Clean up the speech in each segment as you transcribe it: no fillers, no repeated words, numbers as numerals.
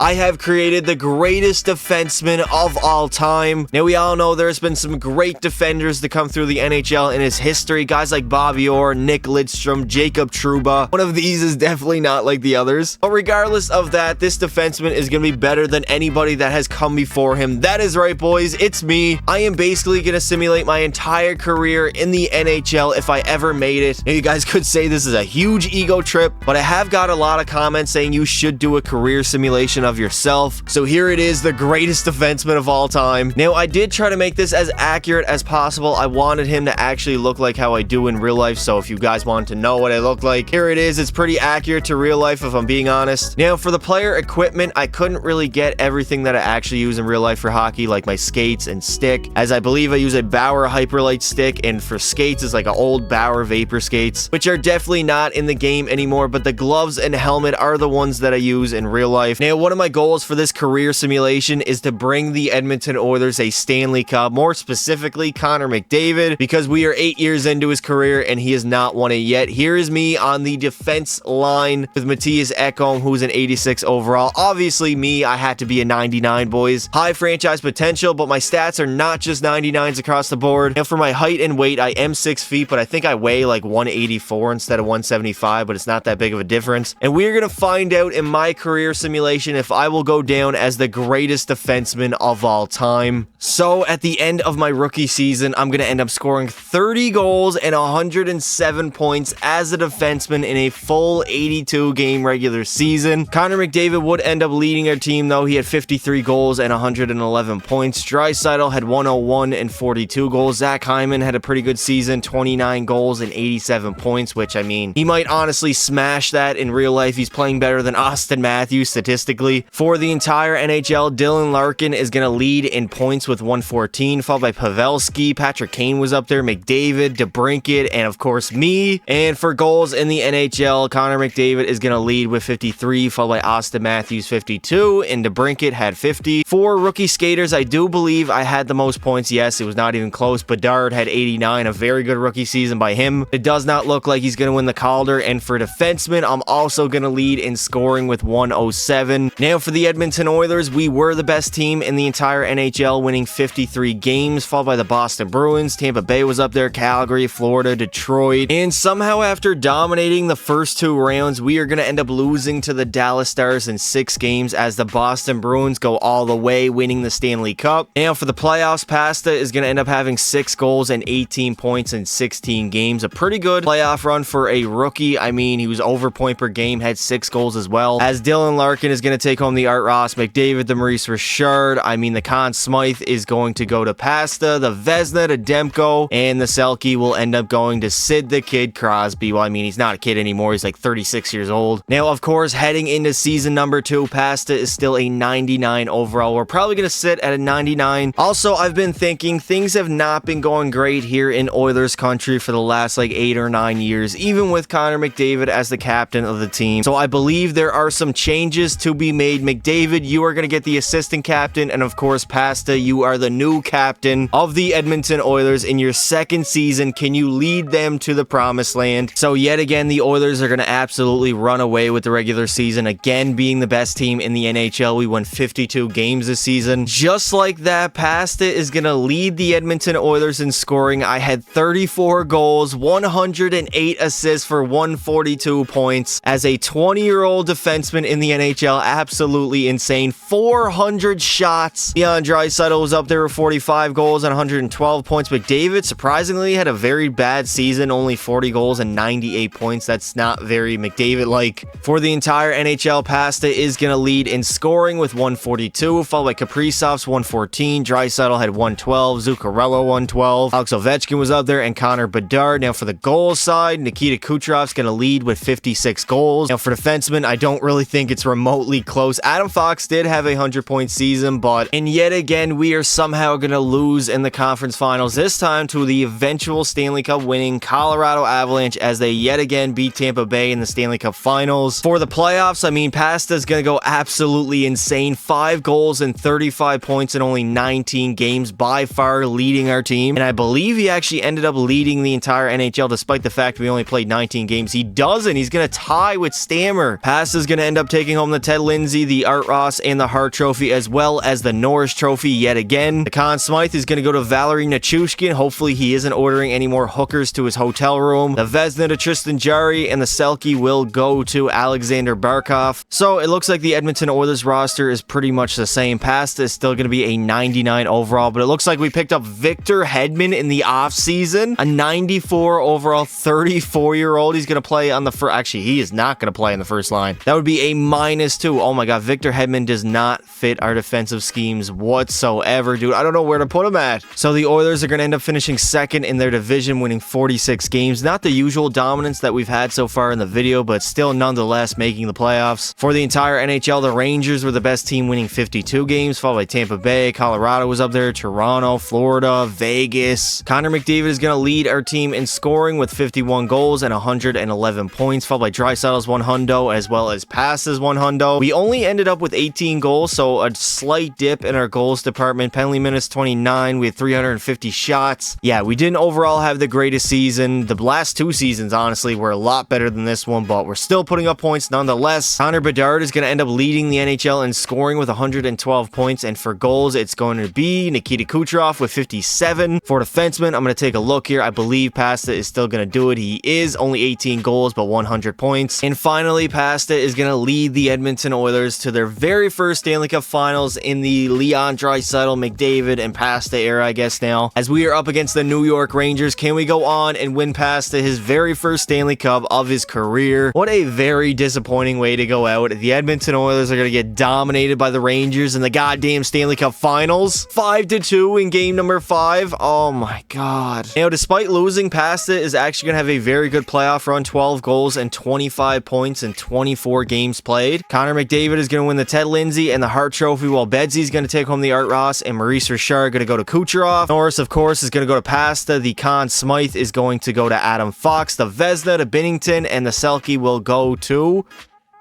I have created the greatest defenseman of all time. Now, we all know there's been some great defenders to come through the NHL in its history. Guys like Bobby Orr, Nick Lidstrom, Jacob Trouba. One of these is definitely not like the others. But regardless of that, this defenseman is going to be better than anybody that has come before him. That is right, boys. It's me. I am basically going to simulate my entire career in the NHL if I ever made it. Now, you guys could say this is a huge ego trip, but I have got a lot of comments saying you should do a career simulation of yourself. So here it is, the greatest defenseman of all time. Now, I did try to make this as accurate as possible. I wanted him to actually look like how I do in real life. So if you guys want to know what I look like, here it is. It's pretty accurate to real life, if I'm being honest. Now, for the player equipment, I couldn't really get everything that I actually use in real life for hockey, like my skates and stick, as I believe I use a Bauer Hyperlight stick, and for skates, it's like an old Bauer Vapor skates, which are definitely not in the game anymore, but the gloves and helmet are the ones that I use in real life. Now, one of my goals for this career simulation is to bring the Edmonton Oilers a Stanley Cup, more specifically Connor McDavid, because we are 8 years into his career and he has not won it yet. Here is me on the defense line with Matthias Ekholm, who's an 86 overall. Obviously, me, I had to be a 99, boys. High franchise potential, but my stats are not just 99s across the board. Now, for my height and weight, I am 6 feet, but I think I weigh like 184 instead of 175, but it's not that big of a difference. And we're going to find out in my career simulation if I will go down as the greatest defenseman of all time. So at the end of my rookie season, I'm going to end up scoring 30 goals and 107 points as a defenseman in a full 82 game regular season. Connor McDavid would end up leading our team, though. He had 53 goals and 111 points. Draisaitl had 101 and 42 goals. Zach Hyman had a pretty good season, 29 goals and 87 points, which, I mean, he might honestly smash that in real life. He's playing better than Austin Matthews statistically. For the entire NHL, Dylan Larkin is going to lead in points with 114, followed by Pavelski. Patrick Kane was up there, McDavid, DeBrincat, and of course me. And for goals in the NHL, Connor McDavid is going to lead with 53, followed by Austin Matthews 52, and DeBrincat had 50. For rookie skaters, I do believe I had the most points. Yes, it was not even close. Bedard had 89, a very good rookie season by him. It does not look like he's going to win the Calder. And for defensemen, I'm also going to lead in scoring with 107. Now, for the Edmonton Oilers, we were the best team in the entire NHL, winning 53 games, followed by the Boston Bruins. Tampa Bay was up there, Calgary, Florida, Detroit. And somehow, after dominating the first two rounds, we are going to end up losing to the Dallas Stars in 6 games as the Boston Bruins go all the way, winning the Stanley Cup. Now, for the playoffs, Pasta is going to end up having 6 goals and 18 points in 16 games. A pretty good playoff run for a rookie. I mean, he was over point per game, had 6 goals as well. As Dylan Larkin is going to take home the Art Ross McDavid, the Maurice Richard. I mean, the Conn Smythe is going to go to Pasta, the Vezina to Demko, and the Selke will end up going to Sid the Kid Crosby. Well, I mean, he's not a kid anymore. He's like 36 years old. Now, of course, heading into season number 2, Pasta is still a 99 overall. We're probably going to sit at a 99. Also, I've been thinking things have not been going great here in Oilers country for the last like 8 or 9 years, even with Connor McDavid as the captain of the team. So I believe there are some changes to be made. McDavid, you are going to get the assistant captain, and of course, Pasta, you are the new captain of the Edmonton Oilers in your second season. Can you lead them to the promised land? So yet again, the Oilers are going to absolutely run away with the regular season, again being the best team in the NHL. We won 52 games this season. Just like that, Pasta is going to lead the Edmonton Oilers in scoring. I had 34 goals, 108 assists for 142 points as a 20-year-old defenseman in the NHL. Absolutely insane. 400 shots. Leon Draisaitl was up there with 45 goals and 112 points. McDavid, surprisingly, had a very bad season, only 40 goals and 98 points. That's not very McDavid-like. For the entire NHL, Pasta is going to lead in scoring with 142, followed by Kaprizov's 114. Draisaitl had 112. Zuccarello 112. Alex Ovechkin was up there, and Connor Bedard. Now, for the goal side, Nikita Kucherov's going to lead with 56 goals. Now, for defensemen, I don't really think it's remotely close. Adam Fox did have a 100-point season, and yet again, we are somehow going to lose in the conference finals, this time to the eventual Stanley Cup winning Colorado Avalanche, as they yet again beat Tampa Bay in the Stanley Cup finals. For the playoffs, I mean, Pasta's going to go absolutely insane. 5 goals and 35 points in only 19 games, by far leading our team. And I believe he actually ended up leading the entire NHL, despite the fact we only played 19 games. He doesn't. He's going to tie with Stammer. Pasta's going to end up taking home the Ted Lindsay Lindsay, the Art Ross, and the Hart Trophy, as well as the Norris Trophy yet again. The Conn Smythe is going to go to Valerie Nichushkin. Hopefully he isn't ordering any more hookers to his hotel room. The Vezina to Tristan Jarry, and the Selke will go to Alexander Barkov. So it looks like the Edmonton Oilers roster is pretty much the same. Pasta is still going to be a 99 overall, but it looks like we picked up Victor Hedman in the offseason. A 94 overall, 34-year-old. He's going to play on the first... Actually, he is not going to play in the first line. That would be a -2. Oh my god, Victor Hedman does not fit our defensive schemes whatsoever, dude. I don't know where to put him at. So the Oilers are going to end up finishing second in their division, winning 46 games. Not the usual dominance that we've had so far in the video, but still nonetheless making the playoffs. For the entire NHL, the Rangers were the best team, winning 52 games, followed by Tampa Bay. Colorado was up there, Toronto, Florida, Vegas. Connor McDavid is going to lead our team in scoring with 51 goals and 111 points, followed by Draisaitl's 100, as well as Passes 100. We only ended up with 18 goals, so a slight dip in our goals department. Penalty minutes 29. We had 350 shots. Yeah, we didn't overall have the greatest season. The last two seasons, honestly, were a lot better than this one, but we're still putting up points nonetheless. Connor Bedard is going to end up leading the NHL in scoring with 112 points, and for goals, it's going to be Nikita Kucherov with 57. For defensemen, I'm going to take a look here. I believe Pasta is still going to do it. He is only 18 goals, but 100 points. And finally, Pasta is going to lead the Edmonton Oilers to their very first Stanley Cup Finals in the Leon Draisaitl, McDavid, and Pasta era, I guess now. As we are up against the New York Rangers, can we go on and win Pasta his very first Stanley Cup of his career? What a very disappointing way to go out. The Edmonton Oilers are going to get dominated by the Rangers in the goddamn Stanley Cup Finals. 5-2 in game number 5. Oh my god. Now, despite losing, Pasta is actually going to have a very good playoff run. 12 goals and 25 points in 24 games played. Connor McDavid is going to win the Ted Lindsay and the Hart Trophy, while Bedsy's going to take home the Art Ross, and Maurice Richard going to go to Kucherov. Norris, of course, is going to go to Pasta. The Conn Smythe is going to go to Adam Fox. The Vezina to Binnington, and the Selke will go to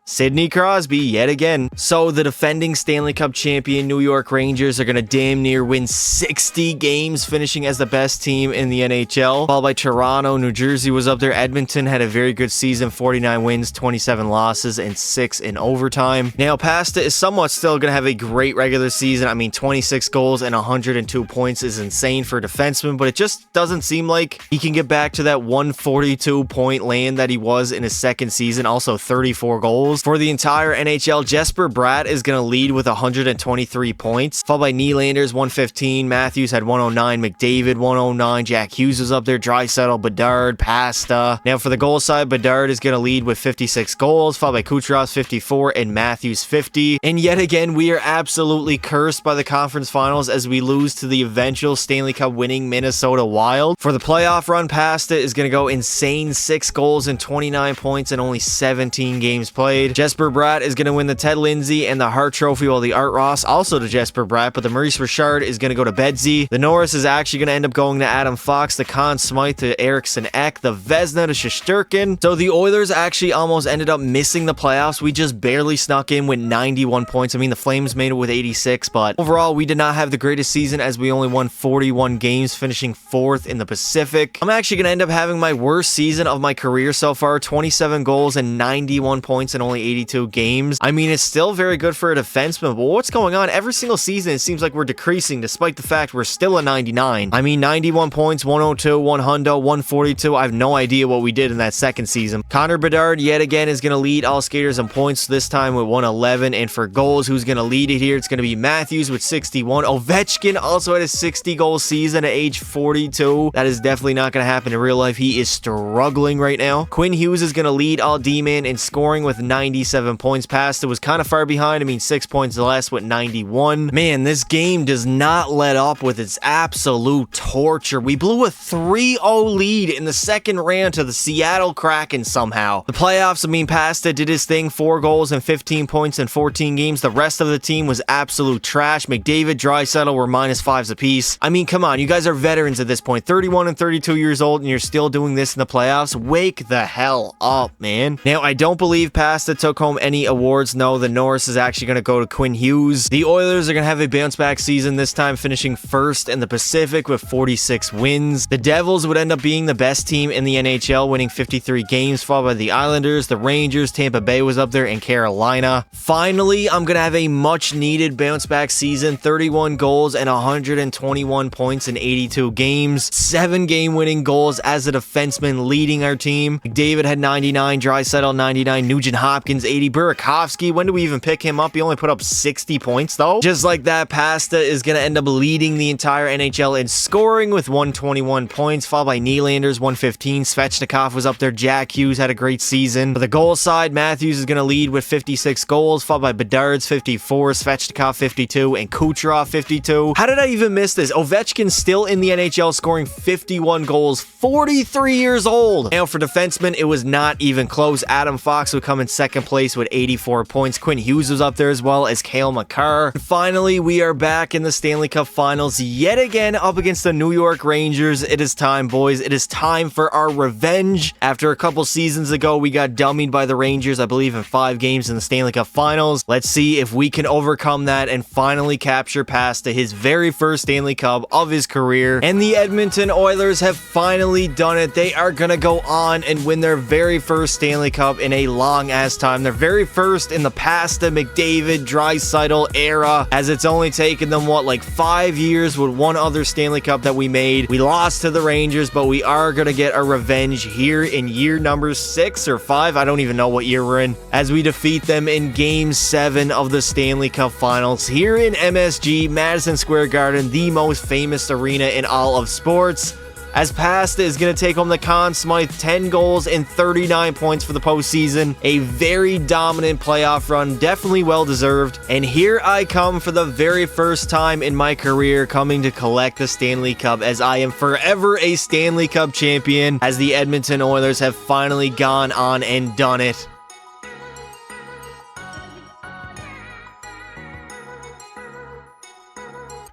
Sidney Crosby yet again. So the defending Stanley Cup champion New York Rangers are going to damn near win 60 games, finishing as the best team in the NHL. Followed by Toronto, New Jersey was up there. Edmonton had a very good season, 49 wins, 27 losses, and 6 in overtime. Now, Pasta is somewhat still going to have a great regular season. I mean, 26 goals and 102 points is insane for a defenseman, but it just doesn't seem like he can get back to that 142-point land that he was in his second season. Also, 34 goals. For the entire NHL, Jesper Bratt is going to lead with 123 points, followed by Nylander's 115, Matthews had 109, McDavid 109, Jack Hughes was up there, Draisaitl, Bedard, Pasta. Now for the goal side, Bedard is going to lead with 56 goals, followed by Kucherov's 54 and Matthews 50. And yet again, we are absolutely cursed by the conference finals as we lose to the eventual Stanley Cup winning Minnesota Wild. For the playoff run, Pasta is going to go insane, 6 goals and 29 points in only 17 games played. Jesper Bratt is going to win the Ted Lindsay and the Hart Trophy, while the Art Ross also to Jesper Bratt, but the Maurice Richard is going to go to Bedsy. The Norris is actually going to end up going to Adam Fox, the Conn Smythe to Eriksson Ek, the Vezina to Shesterkin. So the Oilers actually almost ended up missing the playoffs. We just barely snuck in with 91 points. I mean, the Flames made it with 86, but overall, we did not have the greatest season as we only won 41 games, finishing 4th in the Pacific. I'm actually going to end up having my worst season of my career so far, 27 goals and 91 points in only 82 games. I mean, it's still very good for a defenseman, but what's going on? Every single season, it seems like we're decreasing, despite the fact we're still a 99. I mean, 91 points, 102, 100, 142. I have no idea what we did in that second season. Connor Bedard, yet again, is going to lead all skaters in points, this time with 111. And for goals, who's going to lead it here? It's going to be Matthews with 61. Ovechkin also had a 60-goal season at age 42. That is definitely not going to happen in real life. He is struggling right now. Quinn Hughes is going to lead all D-man in scoring with 97 points. Pasta was kind of far behind. I mean, 6 points less with 91. Man, this game does not let up with its absolute torture. We blew a 3-0 lead in the second round to the Seattle Kraken somehow. The playoffs, I mean, Pasta did his thing, 4 goals and 15 points in 14 games. The rest of the team was absolute trash. McDavid, Draisaitl were -5s apiece. I mean, come on, you guys are veterans at this point, 31 and 32 years old, and you're still doing this in the playoffs. Wake the hell up, man. Now, I don't believe Pasta took home any awards? No, the Norris is actually going to go to Quinn Hughes. The Oilers are going to have a bounce-back season, this time finishing first in the Pacific with 46 wins. The Devils would end up being the best team in the NHL, winning 53 games, followed by the Islanders, the Rangers, Tampa Bay was up there, and Carolina. Finally, I'm going to have a much-needed bounce-back season, 31 goals and 121 points in 82 games, 7 game-winning goals as a defenseman leading our team. McDavid had 99, Draisaitl 99, Nugent Hopkins 80, Burakovsky, when do we even pick him up? He only put up 60 points though. Just like that, Pasta is going to end up leading the entire NHL in scoring with 121 points, followed by Nylander's 115. Svechnikov was up there. Jack Hughes had a great season. For the goal side, Matthews is going to lead with 56 goals, followed by Bedard's 54, Svechnikov 52, and Kucherov 52. How did I even miss this? Ovechkin's still in the NHL scoring 51 goals, 43 years old. Now for defensemen, it was not even close. Adam Fox would come in second place with 84 points. Quinn Hughes was up there as well as Cale Makar. And finally, we are back in the Stanley Cup Finals yet again up against the New York Rangers. It is time, boys. It is time for our revenge. After a couple seasons ago, we got dummied by the Rangers, I believe, in 5 games in the Stanley Cup Finals. Let's see if we can overcome that and finally capture Pasta his very first Stanley Cup of his career. And the Edmonton Oilers have finally done it. They are gonna go on and win their very first Stanley Cup in a long ass time. Their very first in the Pasta, McDavid, Draisaitl era, as it's only taken them, what, like 5 years with one other Stanley Cup that we made. We lost to the Rangers, but we are gonna get our revenge here in year number 6 or 5. I don't even know what year we're in, as we defeat them in Game 7 of the Stanley Cup Finals here in MSG, Madison Square Garden, the most famous arena in all of sports. As Pasta is going to take home the Conn Smythe, 10 goals and 39 points for the postseason. A very dominant playoff run, definitely well-deserved. And here I come for the very first time in my career, coming to collect the Stanley Cup, as I am forever a Stanley Cup champion, as the Edmonton Oilers have finally gone on and done it.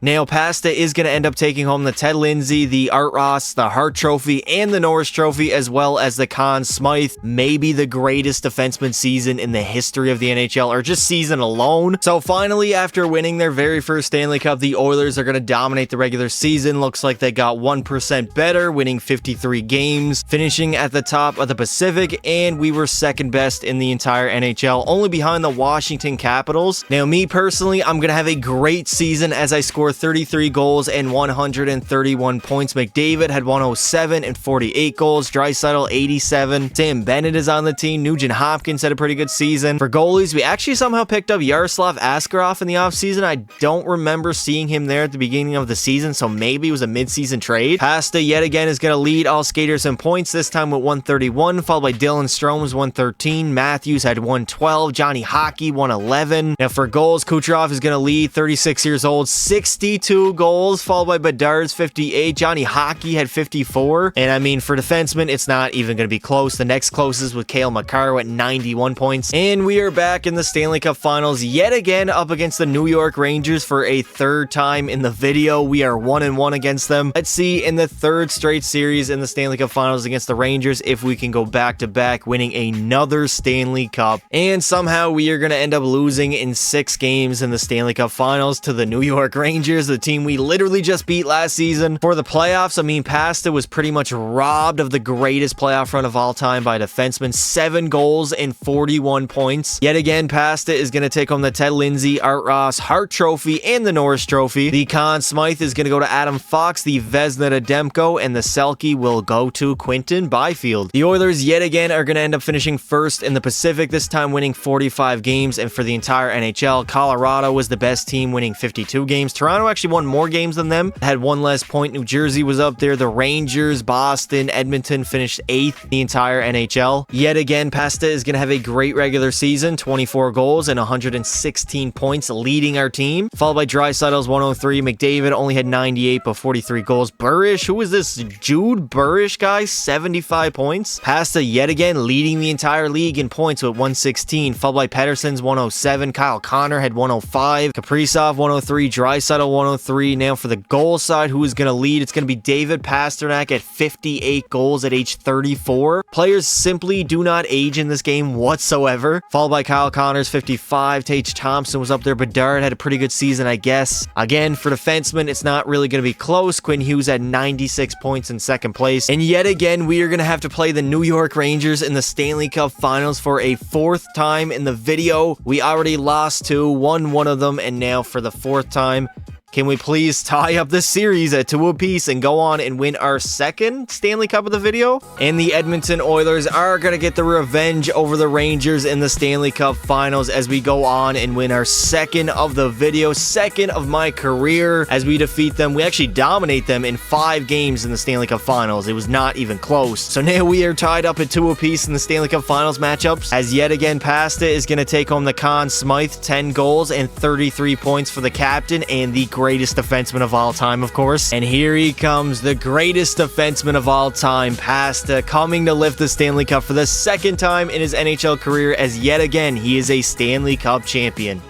Now, Pasta is going to end up taking home the Ted Lindsay, the Art Ross, the Hart Trophy, and the Norris Trophy, as well as the Conn Smythe. Maybe the greatest defenseman season in the history of the NHL, or just season alone. So finally, after winning their very first Stanley Cup, the Oilers are going to dominate the regular season. Looks like they got 1% better, winning 53 games, finishing at the top of the Pacific, and we were second best in the entire NHL, only behind the Washington Capitals. Now, me personally, I'm going to have a great season as I score 33 goals and 131 points. McDavid had 107 and 48 goals. Draisaitl 87. Sam Bennett is on the team. Nugent Hopkins had a pretty good season. For goalies, we actually somehow picked up Yaroslav Askarov in the offseason. I don't remember seeing him there at the beginning of the season, so maybe it was a mid-season trade. Pasta yet again is going to lead all skaters in points, this time with 131, followed by Dylan Strome's 113. Matthews had 112. Johnny Hockey 111. Now for goals, Kucherov is going to lead, 36 years old, 62 goals, followed by Bedard's 58. Johnny Hockey had 54. And I mean, for defensemen, it's not even going to be close. The next closest was Cale Makar at 91 points. And we are back in the Stanley Cup Finals yet again up against the New York Rangers for a third time in the video. We are 1-1 against them. Let's see in the third straight series in the Stanley Cup Finals against the Rangers if we can go back-to-back, winning another Stanley Cup. And somehow we are going to end up losing in 6 games in the Stanley Cup Finals to the New York Rangers, the team we literally just beat last season. For the playoffs, I mean, Pasta was pretty much robbed of the greatest playoff run of all time by a defenseman. 7 goals and 41 points. Yet again, Pasta is going to take home the Ted Lindsay, Art Ross, Hart Trophy, and the Norris Trophy. The Conn Smythe is going to go to Adam Fox, the Vezina to Demko, and the Selke will go to Quinton Byfield. The Oilers yet again are going to end up finishing first in the Pacific, this time winning 45 games, and for the entire NHL, Colorado was the best team, winning 52 games. Toronto actually won more games than them, had 1 less point. New Jersey was up there. The Rangers, Boston, Edmonton finished 8th in the entire NHL. Yet again, Pasta is going to have a great regular season, 24 goals and 116 points, leading our team, followed by Draisaitl's 103. McDavid only had 98 but 43 goals. Burish, who is this Jude Burish guy? 75 points. Pasta yet again leading the entire league in points with 116, followed by Pettersson's 107. Kyle Connor had 105. Kaprizov 103. Draisaitl Draisaitl 103. Now for the goal side, who is going to lead? It's going to be David Pastrnak at 58 goals at age 34. Players simply do not age in this game whatsoever. Followed by Kyle Connors, 55. Tage Thompson was up there. Bedard had a pretty good season, I guess. Again, for defensemen, it's not really going to be close. Quinn Hughes had 96 points in second place. And yet again, we are going to have to play the New York Rangers in the Stanley Cup Finals for a fourth time in the video. We already lost two, won one of them, and now for the fourth time, can we please tie up this series at 2 apiece and go on and win our second Stanley Cup of the video? And the Edmonton Oilers are going to get the revenge over the Rangers in the Stanley Cup Finals as we go on and win our second of the video, second of my career as we defeat them. We actually dominate them in 5 games in the Stanley Cup Finals. It was not even close. So now we are tied up at 2 apiece in the Stanley Cup Finals matchups as yet again Pasta is going to take home the Conn Smythe, 10 goals and 33 points for the captain and the greatest defenseman of all time, of course. And here he comes, the greatest defenseman of all time, Pasta, coming to lift the Stanley Cup for the second time in his NHL career as yet again he is a Stanley Cup champion.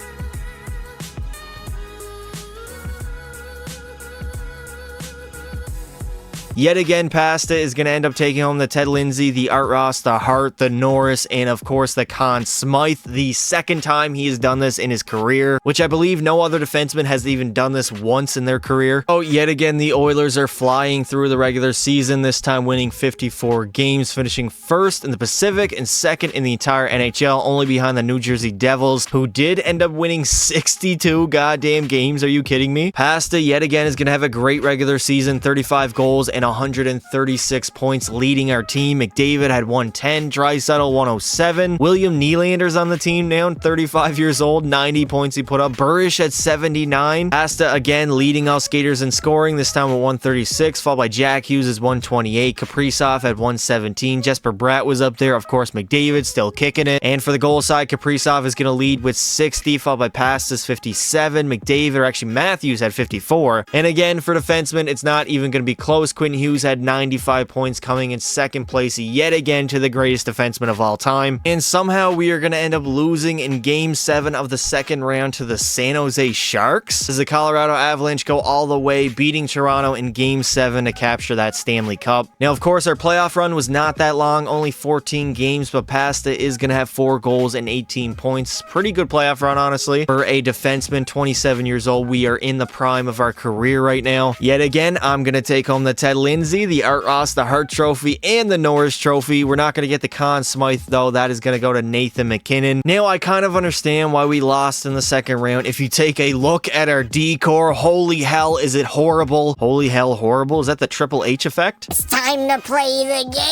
Yet again, Pasta is going to end up taking home the Ted Lindsay, the Art Ross, the Hart, the Norris, and of course the Conn Smythe. The second time he has done this in his career, which I believe no other defenseman has even done this once in their career. Oh, yet again, the Oilers are flying through the regular season, this time winning 54 games, finishing first in the Pacific and second in the entire NHL, only behind the New Jersey Devils, who did end up winning 62 goddamn games. Are you kidding me? Pasta, yet again, is going to have a great regular season, 35 goals and 136 points leading our team. McDavid had 110, Draisaitl 107. William Nylander's on the team now, 35 years old, 90 points he put up. Burish at 79. Pasta again leading all skaters in scoring, this time with 136, followed by Jack Hughes' 128. Kaprizov at 117. Jesper Bratt was up there. Of course, McDavid still kicking it. And for the goal side, Kaprizov is going to lead with 60, followed by Pasta's 57. McDavid, or actually Matthews, had 54. And again, for defensemen, it's not even going to be close. Quinn Hughes had 95 points, coming in second place yet again to the greatest defenseman of all time. And somehow we are going to end up losing in Game 7 of the second round to the San Jose Sharks as the Colorado Avalanche go all the way, beating Toronto in Game 7 to capture that Stanley Cup. Now, of course, our playoff run was not that long, only 14 games, but Pasta is going to have 4 goals and 18 points. Pretty good playoff run, honestly. For a defenseman, 27 years old, we are in the prime of our career right now. Yet again, I'm going to take home the Ted Lindsay, the Art Ross, the Hart Trophy, and the Norris Trophy. We're not going to get the Conn Smythe, though. That is going to go to Nathan McKinnon. Now, I kind of understand why we lost in the second round. If you take a look at our decor, holy hell, is it horrible? Holy hell, horrible? Is that the Triple H effect? It's time to play the game!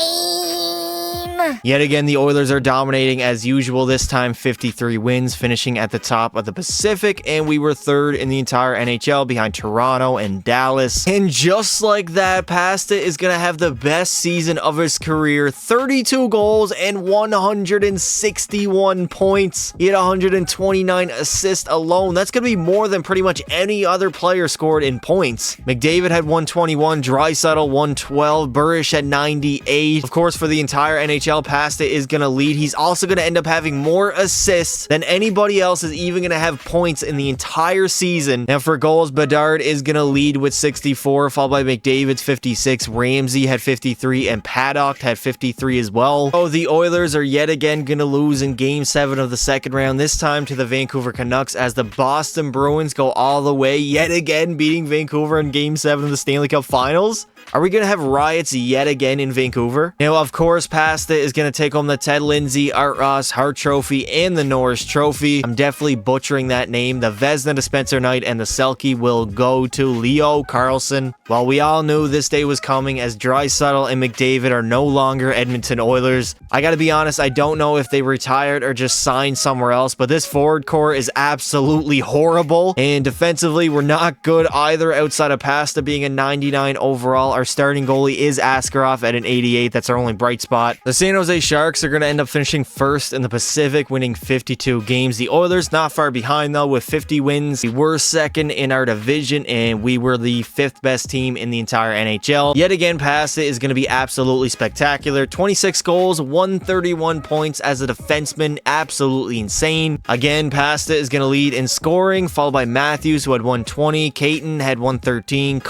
Yet again, the Oilers are dominating as usual, this time 53 wins, finishing at the top of the Pacific, and we were third in the entire NHL behind Toronto and Dallas. And just like that, Pasta is going to have the best season of his career, 32 goals and 161 points. He had 129 assists alone. That's going to be more than pretty much any other player scored in points. McDavid had 121, Draisaitl 112, Burish had 98. Of course, for the entire NHL, Pasta is going to lead. He's also going to end up having more assists than anybody else is even going to have points in the entire season. Now, for goals, Bedard is going to lead with 64, followed by McDavid's 56. Ramsey had 53, and Paddock had 53 as well. Oh, the Oilers are yet again going to lose in Game 7 of the second round, this time to the Vancouver Canucks, as the Boston Bruins go all the way, yet again beating Vancouver in Game 7 of the Stanley Cup Finals. Are we going to have riots yet again in Vancouver? Now, of course, Pasta is going to take home the Ted Lindsay, Art Ross, Hart Trophy, and the Norris Trophy. I'm definitely butchering that name. The Vezina to Spencer Knight, and the Selke will go to Leo Carlson. While we all knew this day was coming, as Draisaitl and McDavid are no longer Edmonton Oilers. I gotta be honest, I don't know if they retired or just signed somewhere else, but this forward core is absolutely horrible. And defensively, we're not good either, outside of Pasta being a 99 overall. Our Our starting goalie is Askarov at an 88. That's our only bright spot. The San Jose Sharks are going to end up finishing first in the Pacific, winning 52 games. The Oilers not far behind, though, with 50 wins. We were second in our division, and we were the 5th best team in the entire NHL. Yet again, Pasta is going to be absolutely spectacular. 26 goals, 131 points as a defenseman. Absolutely insane. Again, Pasta is going to lead in scoring, followed by Matthews, who had 120. Caton had 113.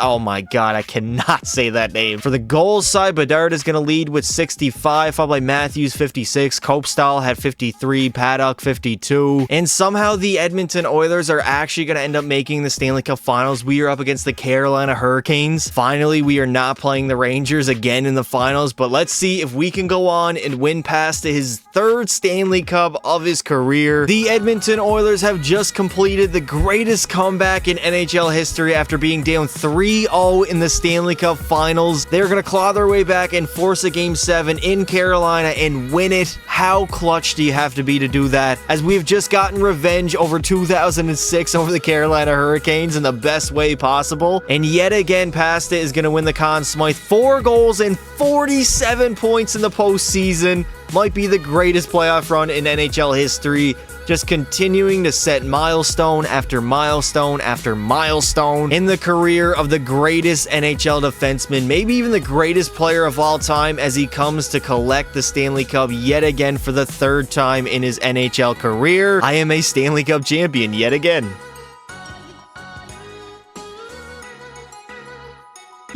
Oh my god, I cannot say that name. For the goals side, Bedard is going to lead with 65, followed by Matthews, 56. Kopstall had 53. Paddock, 52. And somehow the Edmonton Oilers are actually going to end up making the Stanley Cup Finals. We are up against the Carolina Hurricanes. Finally, we are not playing the Rangers again in the finals, but let's see if we can go on and win past his 3rd Stanley Cup of his career. The Edmonton Oilers have just completed the greatest comeback in NHL history after being down 3-0 in the Stanley Cup Finals. They're going to claw their way back and force a Game 7 in Carolina and win it. How clutch do you have to be to do that? As we've just gotten revenge over 2006 over the Carolina Hurricanes in the best way possible. And yet again, Pasta is going to win the Conn Smythe. 4 goals and 47 points in the postseason. Might be the greatest playoff run in NHL history. Just continuing to set milestone after milestone after milestone in the career of the greatest NHL defenseman, maybe even the greatest player of all time, as he comes to collect the Stanley Cup yet again for the 3rd time in his NHL career. I am a Stanley Cup champion yet again.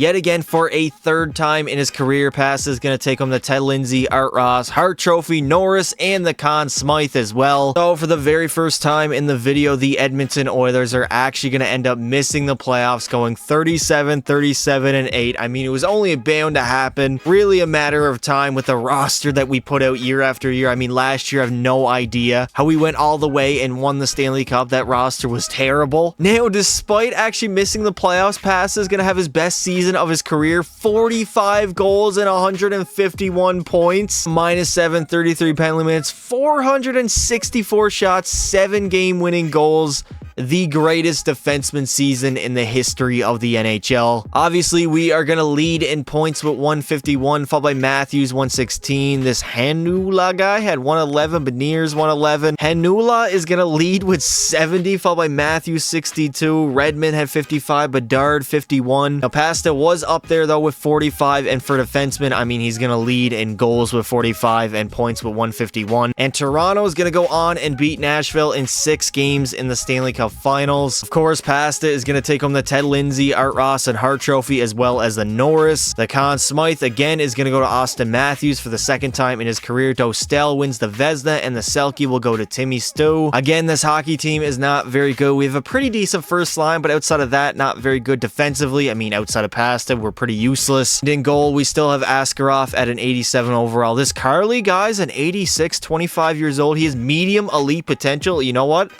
Yet again, for a 3rd time in his career, Pasta is going to take home the Ted Lindsay, Art Ross, Hart Trophy, Norris, and the Conn Smythe as well. So for the very first time in the video, the Edmonton Oilers are actually going to end up missing the playoffs, going 37, 37, and 8. I mean, it was only bound to happen. Really a matter of time with the roster that we put out year after year. I mean, last year, I have no idea how we went all the way and won the Stanley Cup. That roster was terrible. Now, despite actually missing the playoffs, Pasta is going to have his best season of his career. 45 goals and 151 points, -7, 33 penalty minutes, 464 shots, 7 game-winning goals. The greatest defenseman season in the history of the NHL. Obviously, we are going to lead in points with 151, followed by Matthews, 116. This Hanula guy had 111, Beniers, 111. Hanula is going to lead with 70, followed by Matthews, 62. Redmond had 55, Bedard, 51. Now, Pasta was up there, though, with 45, and for defenseman, I mean, he's going to lead in goals with 45 and points with 151. And Toronto is going to go on and beat Nashville in 6 games in the Stanley Cup Finals. Of course, Pasta is going to take home the Ted Lindsay, Art Ross, and Hart Trophy, as well as the Norris. The Conn Smythe, again, is going to go to Austin Matthews for the 2nd time in his career. Dostel wins the Vezina, and the Selke will go to Timmy Stu. Again, this hockey team is not very good. We have a pretty decent first line, but outside of that, not very good defensively. I mean, outside of Pasta, we're pretty useless. And in goal, we still have Askarov at an 87 overall. This Carly guy's an 86, 25 years old. He has medium elite potential. You know what?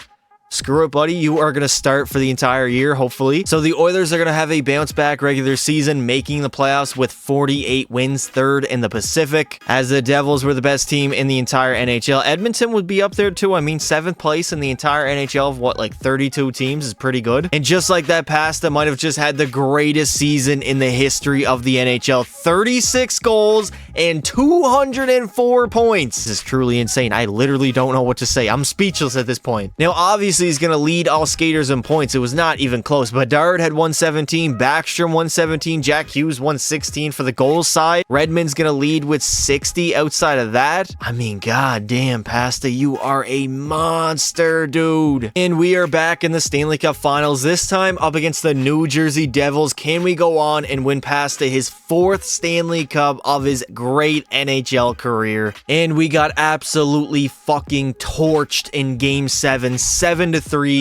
Screw it, buddy. You are going to start for the entire year, hopefully. So the Oilers are going to have a bounce-back regular season, making the playoffs with 48 wins, 3rd in the Pacific, as the Devils were the best team in the entire NHL. Edmonton would be up there, too. I mean, 7th place in the entire NHL of, what, like 32 teams is pretty good. And just like that, Pasta might have just had the greatest season in the history of the NHL. 36 goals and 204 points. This is truly insane. I literally don't know what to say. I'm speechless at this point. Now, obviously, he's going to lead all skaters in points. It was not even close. Bedard had 117, Backstrom 117, Jack Hughes 116 for the goals side. Redmond's going to lead with 60 outside of that. I mean, god damn, Pasta, you are a monster, dude. And we are back in the Stanley Cup Finals, this time up against the New Jersey Devils. Can we go on and win Pasta his 4th Stanley Cup of his great NHL career? And we got absolutely fucking torched in Game 7, 7-3,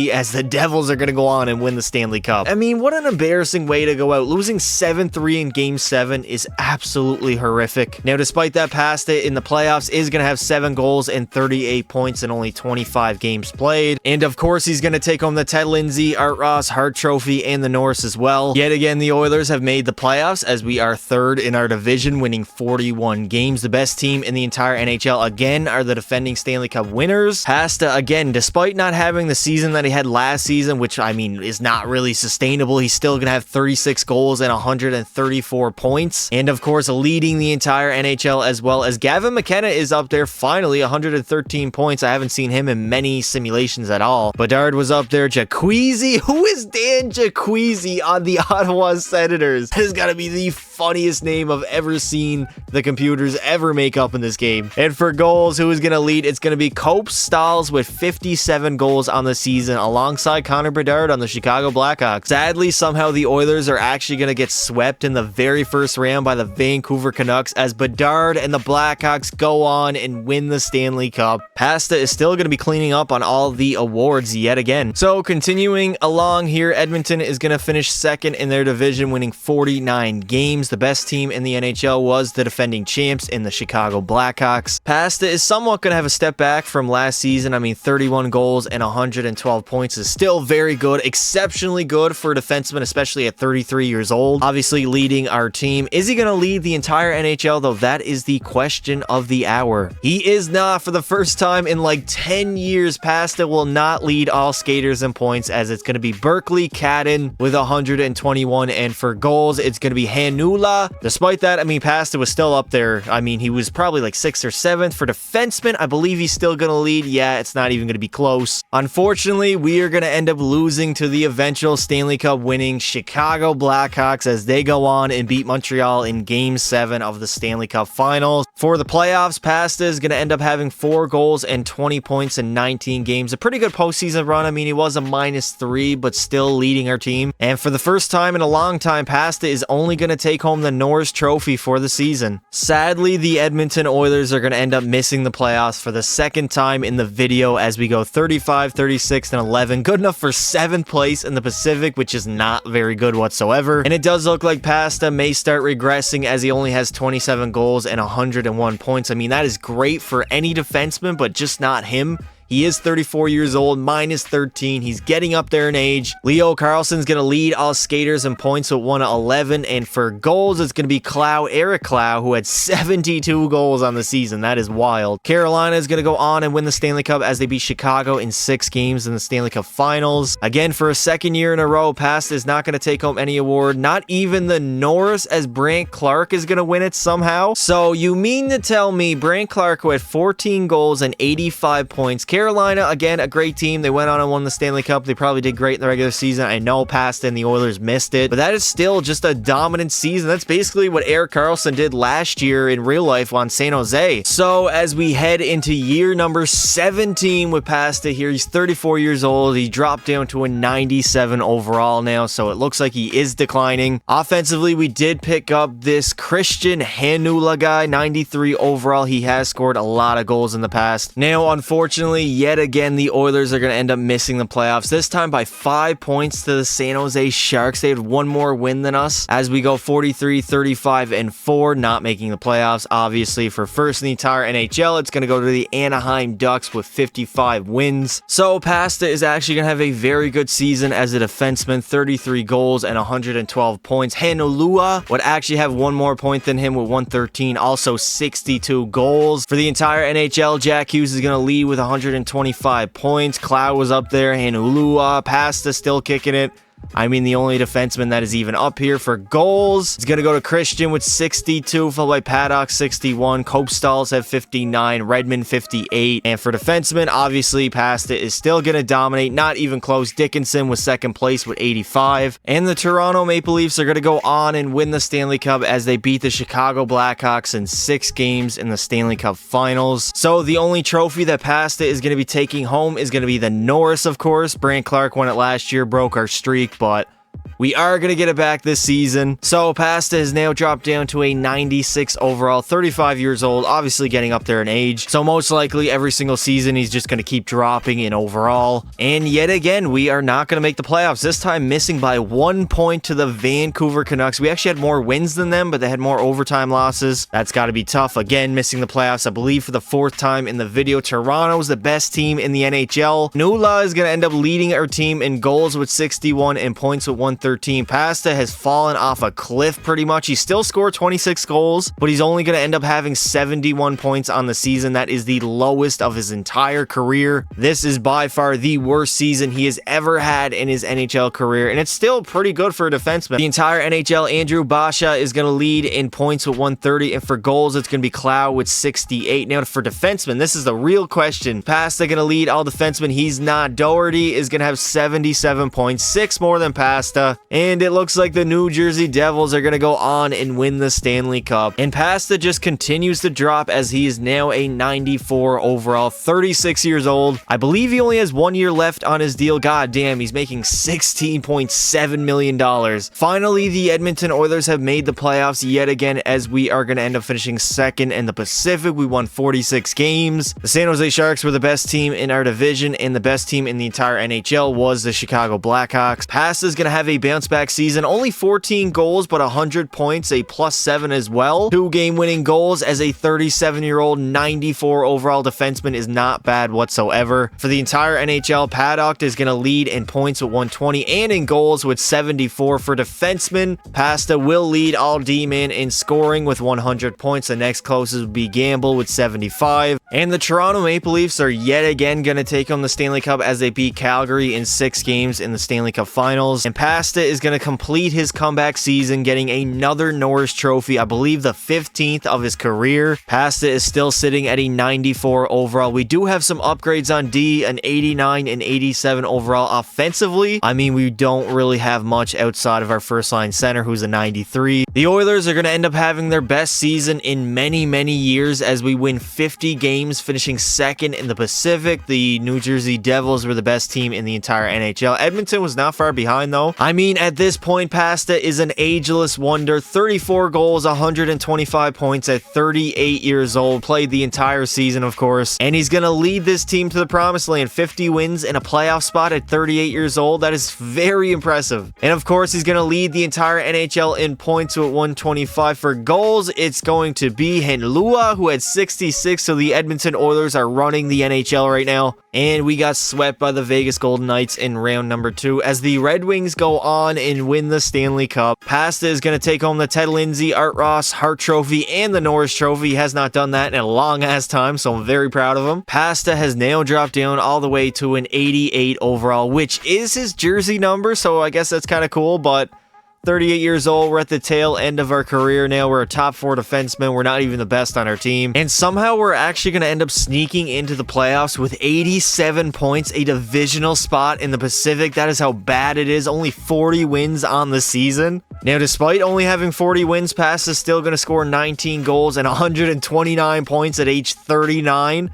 as the Devils are going to go on and win the Stanley Cup. I mean, what an embarrassing way to go out. Losing 7-3 in Game 7 is absolutely horrific. Now, despite that, Pasta in the playoffs is going to have 7 goals and 38 points in only 25 games played. And of course, he's going to take home the Ted Lindsay, Art Ross, Hart Trophy, and the Norris as well. Yet again, the Oilers have made the playoffs, as we are 3rd in our division, winning 41 games. The best team in the entire NHL, again, are the defending Stanley Cup winners. Pasta, again, despite not having the season that he had last season, which I mean is not really sustainable. He's still gonna have 36 goals and 134 points, and of course leading the entire NHL, as well as Gavin McKenna is up there finally, 113 points. I haven't seen him in many simulations at all. Bedard was up there. Jacquezie, who is Dan Jacquezie on the Ottawa Senators? That has got to be the funniest name I've ever seen the computers ever make up in this game. And for goals, who is going to lead? It's going to be Cope Stahls with 57 goals on the season, alongside Connor Bedard on the Chicago Blackhawks. Sadly, somehow the Oilers are actually going to get swept in the very first round by the Vancouver Canucks, as Bedard and the Blackhawks go on and win the Stanley Cup. Pasta is still going to be cleaning up on all the awards yet again. So continuing along here, Edmonton is going to finish second in their division, winning 49 games. The best team in the NHL was the defending champs in the Chicago Blackhawks. Pasta is somewhat going to have a step back from last season. I mean, 31 goals and 112 points is still very good, exceptionally good for a defenseman, especially at 33 years old. Obviously leading our team. Is he going to lead the entire NHL though? That is the question of the hour. He is not. For the first time in like 10 years, Pasta will not lead all skaters in points, as it's going to be Berkeley Cadden with 121, and for goals, it's going to be Hanula. Despite that, I mean, Pasta was still up there. I mean, he was probably like 6th or 7th. For defensemen, I believe he's still going to lead. Yeah, it's not even going to be close. Unfortunately, we are going to end up losing to the eventual Stanley Cup winning Chicago Blackhawks, as they go on and beat Montreal in Game 7 of the Stanley Cup Finals. For the playoffs, Pasta is going to end up having 4 goals and 20 points in 19 games. A pretty good postseason run. I mean, he was a -3, but still leading our team. And for the first time in a long time, Pasta is only going to take home the Norris Trophy for the season. Sadly, the Edmonton Oilers are going to end up missing the playoffs for the second time in the video, as we go 35, 36, and 11. Good enough for 7th place in the Pacific, which is not very good whatsoever. And it does look like Pasta may start regressing, as he only has 27 goals and 101 points. I mean, that is great for any defenseman, but just not him. He is 34 years old, -13. He's getting up there in age. Leo Carlson's going to lead all skaters in points with 111. And for goals, it's going to be Eric Clow, who had 72 goals on the season. That is wild. Carolina is going to go on and win the Stanley Cup, as they beat Chicago in 6 games in the Stanley Cup Finals. Again, for a second year in a row, Pasta is not going to take home any award. Not even the Norris, as Brandt Clark is going to win it somehow. So you mean to tell me Brandt Clark, who had 14 goals and 85 points, Carolina, again, a great team. They went on and won the Stanley Cup. They probably did great in the regular season. I know Pasta and the Oilers missed it, but that is still just a dominant season. That's basically what Erik Karlsson did last year in real life on San Jose. So as we head into year number 17 with Pasta here, he's 34 years old. He dropped down to a 97 overall now, so it looks like he is declining. Offensively, we did pick up this Christian Hanula guy, 93 overall. He has scored a lot of goals in the past. Now, unfortunately, yet again, the Oilers are going to end up missing the playoffs, this time by 5 points to the San Jose Sharks. They had one more win than us, as we go 43, 35, and 4, not making the playoffs. Obviously, for first in the entire NHL, it's going to go to the Anaheim Ducks with 55 wins. So Pasta is actually going to have a very good season as a defenseman, 33 goals and 112 points. Hanulua would actually have one more point than him with 113, also 62 goals. For the entire NHL, Jack Hughes is going to lead with 125 points. Cloud was up there. Hanulua, Pasta still kicking it. I mean, the only defenseman that is even up here. For goals, it's going to go to Christian with 62, followed by Paddock 61, Cope Stahls have 59, Redmond 58. And for defensemen, obviously, Pasta is still going to dominate, not even close. Dickinson was second place with 85. And the Toronto Maple Leafs are going to go on and win the Stanley Cup, as they beat the Chicago Blackhawks in 6 games in the Stanley Cup Finals. So the only trophy that Pasta is going to be taking home is going to be the Norris, of course. Brandt Clark won it last year, broke our streak, but we are going to get it back this season. So Pasta has now dropped down to a 96 overall, 35 years old, obviously getting up there in age. So most likely every single season he's just going to keep dropping in overall. And yet again, we are not going to make the playoffs, this time missing by 1 point to the Vancouver Canucks. We actually had more wins than them, but they had more overtime losses. That's got to be tough. Again, missing the playoffs, I believe, for the 4th time in the video. Toronto's the best team in the NHL. Nula is going to end up leading our team in goals with 61 and points with 130. 2013. Pasta has fallen off a cliff pretty much. He still scored 26 goals, but he's only going to end up having 71 points on the season. That is the lowest of his entire career. This is by far the worst season he has ever had in his NHL career, and it's still pretty good for a defenseman. The entire NHL, Andrew Basha is going to lead in points with 130, and for goals, it's going to be Clow with 68. Now, for defensemen, this is the real question. Pasta going to lead all defensemen. He's not. Doherty is going to have 77 points, 6 more than Pasta, and it looks like the New Jersey Devils are going to go on and win the Stanley Cup. And Pasta just continues to drop as he is now a 94 overall, 36 years old. I believe he only has 1 year left on his deal. God damn, he's making $16.7 million. Finally, the Edmonton Oilers have made the playoffs yet again, as we are going to end up finishing second in the Pacific. We won 46 games. The San Jose Sharks were the best team in our division, and the best team in the entire NHL was the Chicago Blackhawks. Pasta is going to have a bounce back season. Only 14 goals, but 100 points, a +7 as well. 2 game-winning goals as a 37-year-old, 94 overall defenseman is not bad whatsoever. For the entire NHL, Paddock is going to lead in points with 120 and in goals with 74. For defensemen, Pasta will lead all D-men in scoring with 100 points. The next closest would be Gamble with 75. And the Toronto Maple Leafs are yet again going to take home the Stanley Cup as they beat Calgary in 6 games in the Stanley Cup Finals. And Pasta is going to complete his comeback season, getting another Norris Trophy, I believe the 15th of his career. Pasta is still sitting at a 94 overall. We do have some upgrades on D, an 89 and 87 overall offensively. I mean, we don't really have much outside of our first line center, who's a 93. The Oilers are going to end up having their best season in many, many years as we win 50 games, finishing second in the Pacific. The New Jersey Devils were the best team in the entire NHL. Edmonton was not far behind, though. I mean, at this point, Pasta is an ageless wonder. 34 goals, 125 points at 38 years old. Played the entire season, of course. And he's going to lead this team to the promised land. 50 wins and a playoff spot at 38 years old. That is very impressive. And of course, he's going to lead the entire NHL in points with 125. For goals, it's going to be Henlua, who had 66. So the Edmonton Oilers are running the NHL right now. And we got swept by the Vegas Golden Knights in round number 2 as the Red Wings go on and win the Stanley Cup. Pasta is going to take home the Ted Lindsay, Art Ross, Hart Trophy, and the Norris Trophy. He has not done that in a long ass time, so I'm very proud of him. Pasta has now dropped down all the way to an 88 overall, which is his jersey number, so I guess that's kind of cool, but 38 years old, we're at the tail end of our career now. We're a top 4 defenseman. We're not even the best on our team. And somehow we're actually going to end up sneaking into the playoffs with 87 points, a divisional spot in the Pacific. That is how bad it is. Only 40 wins on the season. Now, despite only having 40 wins, Pasta is still going to score 19 goals and 129 points at age 39.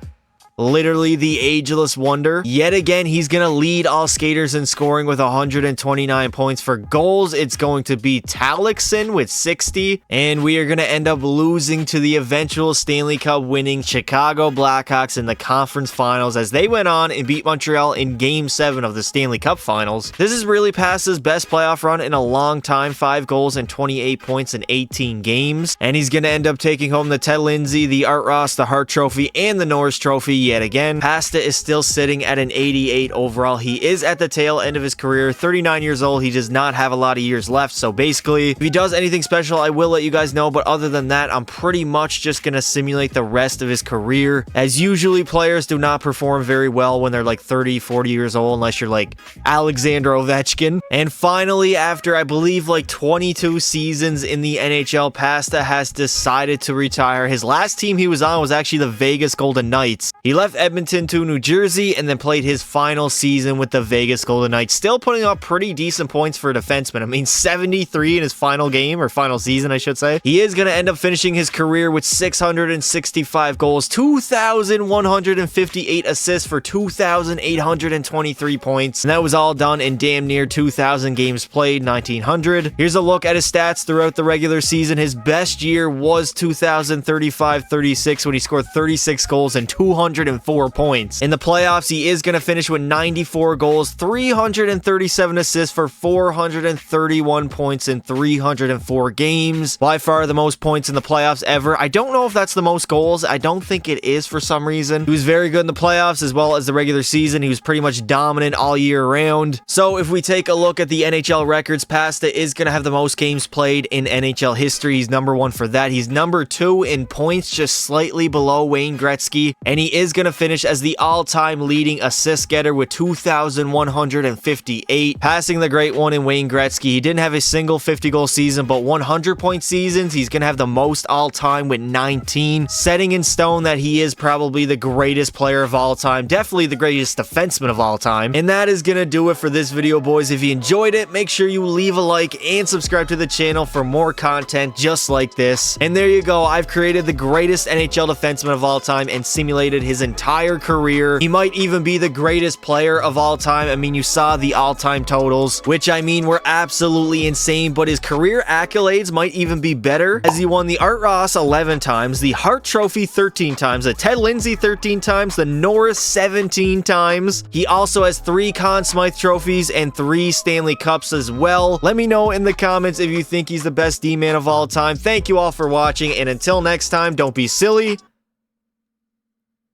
Literally the ageless wonder. Yet again, he's going to lead all skaters in scoring with 129 points. For goals, it's going to be Talixon with 60. And we are going to end up losing to the eventual Stanley Cup winning Chicago Blackhawks in the conference finals as they went on and beat Montreal in Game 7 of the Stanley Cup finals. This is really Pasta's best playoff run in a long time. 5 goals and 28 points in 18 games. And he's going to end up taking home the Ted Lindsay, the Art Ross, the Hart Trophy, and the Norris Trophy yet again. Pasta is still sitting at an 88 overall. He is at the tail end of his career, 39 years old. He does not have a lot of years left, so basically, if he does anything special, I will let you guys know, but other than that, I'm pretty much just gonna simulate the rest of his career, as usually players do not perform very well when they're like 30, 40 years old, unless you're like Alexander Ovechkin. And finally, after I believe like 22 seasons in the NHL, Pasta has decided to retire. His last team he was on was actually the Vegas Golden Knights. He left Edmonton to New Jersey and then played his final season with the Vegas Golden Knights, still putting up pretty decent points for a defenseman. I mean, 73 in his final game, or final season, I should say. He is going to end up finishing his career with 665 goals, 2,158 assists for 2,823 points, and that was all done in damn near 2,000 games played, 1,900. Here's a look at his stats throughout the regular season. His best year was 2035-36 when he scored 36 goals and 200 304 points. In the playoffs, he is going to finish with 94 goals, 337 assists for 431 points in 304 games. By far the most points in the playoffs ever. I don't know if that's the most goals. I don't think it is for some reason. He was very good in the playoffs as well as the regular season. He was pretty much dominant all year round. So if we take a look at the NHL records, Pasta is going to have the most games played in NHL history. He's number 1 for that. He's number 2 in points, just slightly below Wayne Gretzky. And he is going to finish as the all-time leading assist getter with 2,158, passing the great one in Wayne Gretzky. He didn't have a single 50-goal season, but 100-point seasons, he's going to have the most all-time with 19, setting in stone that he is probably the greatest player of all time, definitely the greatest defenseman of all time. And that is going to do it for this video, boys. If you enjoyed it, make sure you leave a like and subscribe to the channel for more content just like this. And there you go. I've created the greatest NHL defenseman of all time and simulated his entire career. He might even be the greatest player of all time. I mean, you saw the all-time totals, which I mean were absolutely insane, but his career accolades might even be better, as he won the Art Ross 11 times, the Hart Trophy 13 times, the Ted Lindsay 13 times, the Norris 17 times. He also has 3 Conn Smythe trophies and 3 Stanley Cups as well. Let me know in the comments if you think he's the best D-man of all time. Thank you all for watching, and until next time, don't be silly.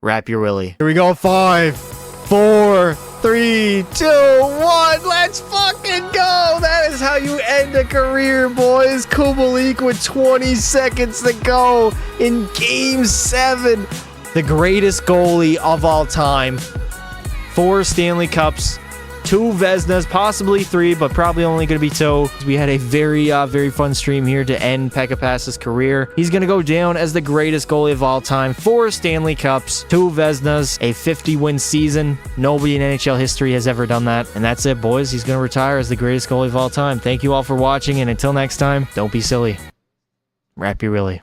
Wrap your willy. Here we go. 5, 4, 3, 2, 1. Let's fucking go. That is how you end a career, boys. Kubalik with 20 seconds to go in Game 7. The greatest goalie of all time. 4 Stanley Cups, 2 Vezinas, possibly 3, but probably only going to be 2. We had a very fun stream here to end Pekka Pasta's career. He's going to go down as the greatest goalie of all time. 4 Stanley Cups, 2 Vezinas, a 50-win season. Nobody in NHL history has ever done that. And that's it, boys. He's going to retire as the greatest goalie of all time. Thank you all for watching, and until next time, don't be silly. Wrap your willy.